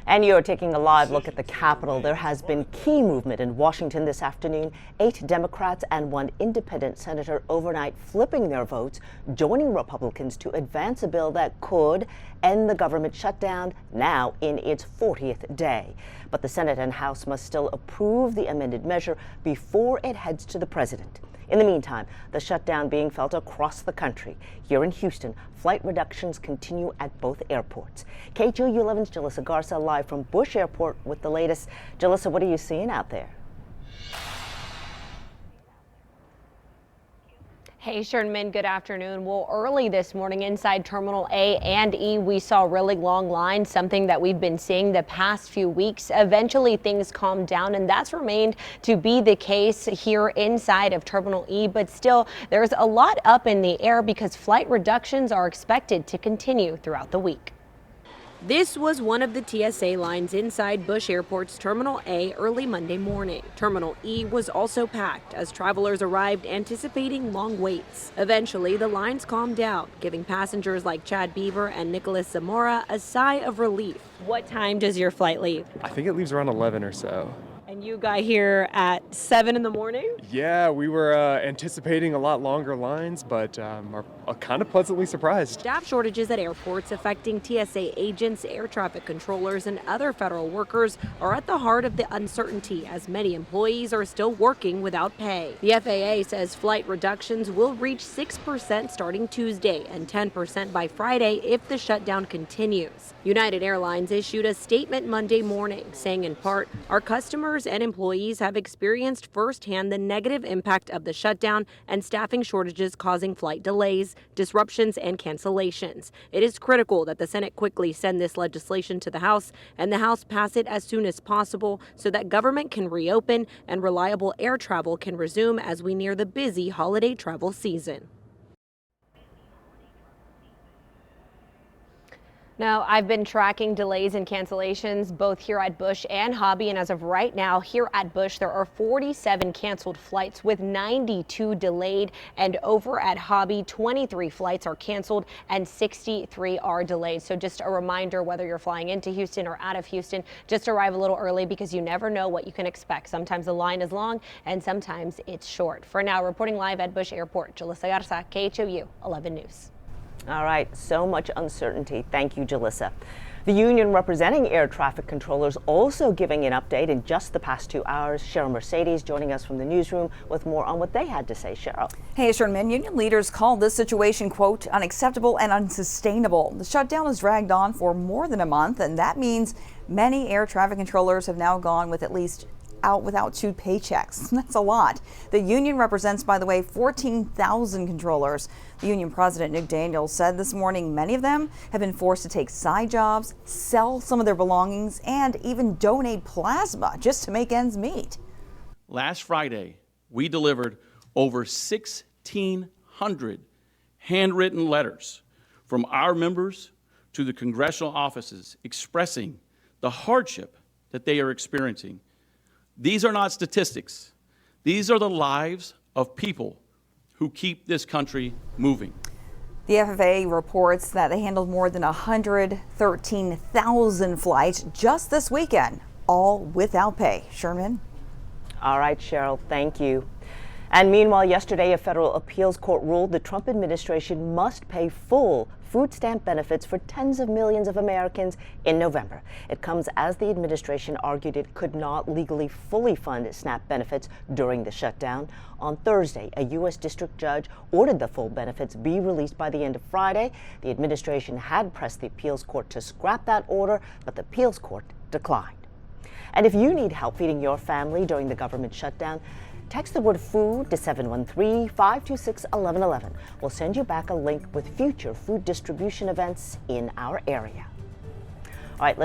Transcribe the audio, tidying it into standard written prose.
And you're taking a live look at the Capitol. There has been key movement in Washington this afternoon. 8 Democrats and 1 independent senator overnight flipping their votes, joining Republicans to advance a bill that could end the government shutdown now in its 40th day. But the Senate and House must still approve the amended measure before it heads to the president. In the meantime, the shutdown being felt across the country. Here in Houston, flight reductions continue at both airports. KHOU 11's Jalissa Garza live from Bush Airport with the latest. Jalissa, what are you seeing out there? Hey, Sherman, good afternoon. Well, early this morning inside Terminal A and E, we saw really long lines, something that we've been seeing the past few weeks. Eventually, things calmed down, and that's remained to be the case here inside of Terminal E. But still, there's a lot up in the air because flight reductions are expected to continue throughout the week. This was one of the TSA lines inside Bush Airport's Terminal A early Monday morning. Terminal E was also packed as travelers arrived anticipating long waits. Eventually, the lines calmed down, giving passengers like Chad Beaver and Nicholas Zamora a sigh of relief. What time does your flight leave? I think it leaves around 11 or so. And you got here at 7 in the morning? Yeah, we were anticipating a lot longer lines, but are kind of pleasantly surprised. Staff shortages at airports affecting TSA agents, air traffic controllers, and other federal workers are at the heart of the uncertainty as many employees are still working without pay. The FAA says flight reductions will reach 6% starting Tuesday and 10% by Friday if the shutdown continues. United Airlines issued a statement Monday morning saying in part, our customers and employees have experienced firsthand the negative impact of the shutdown and staffing shortages causing flight delays, disruptions, and cancellations. It is critical that the Senate quickly send this legislation to the House and the House pass it as soon as possible so that government can reopen and reliable air travel can resume as we near the busy holiday travel season. Now, I've been tracking delays and cancellations both here at Bush and Hobby, and as of right now, here at Bush, there are 47 canceled flights with 92 delayed, and over at Hobby, 23 flights are canceled and 63 are delayed. So just a reminder, whether you're flying into Houston or out of Houston, just arrive a little early because you never know what you can expect. Sometimes the line is long and sometimes it's short. For now, reporting live at Bush Airport, Jalissa Garza, KHOU 11 News. All right, so much uncertainty. Thank you, Jalissa. The union representing air traffic controllers also giving an update in just the past 2 hours. Cheryl Mercedes joining us from the newsroom with more on what they had to say. Cheryl. Hey, Sherman, union leaders called this situation, quote, unacceptable and unsustainable. The shutdown has dragged on for more than a month, and that means many air traffic controllers have now gone with at least out without 2 paychecks. That's a lot. The union represents, by the way, 14,000 controllers. The union president, Nick Daniels, said this morning many of them have been forced to take side jobs, sell some of their belongings, and even donate plasma just to make ends meet. Last Friday, we delivered over 1,600 handwritten letters from our members to the congressional offices expressing the hardship that they are experiencing. These are not statistics. These are the lives of people who keep this country moving. The FAA reports that they handled more than 113,000 flights just this weekend, all without pay. Sherman? All right, Cheryl, thank you. And meanwhile, yesterday, a federal appeals court ruled the Trump administration must pay full food stamp benefits for tens of millions of Americans in November. It comes as the administration argued it could not legally fully fund SNAP benefits during the shutdown. On Thursday, a U.S. district judge ordered the full benefits be released by the end of Friday. The administration had pressed the appeals court to scrap that order, but the appeals court declined. And if you need help feeding your family during the government shutdown, text the word food to 713-526-1111. We'll send you back a link with future food distribution events in our area. All right.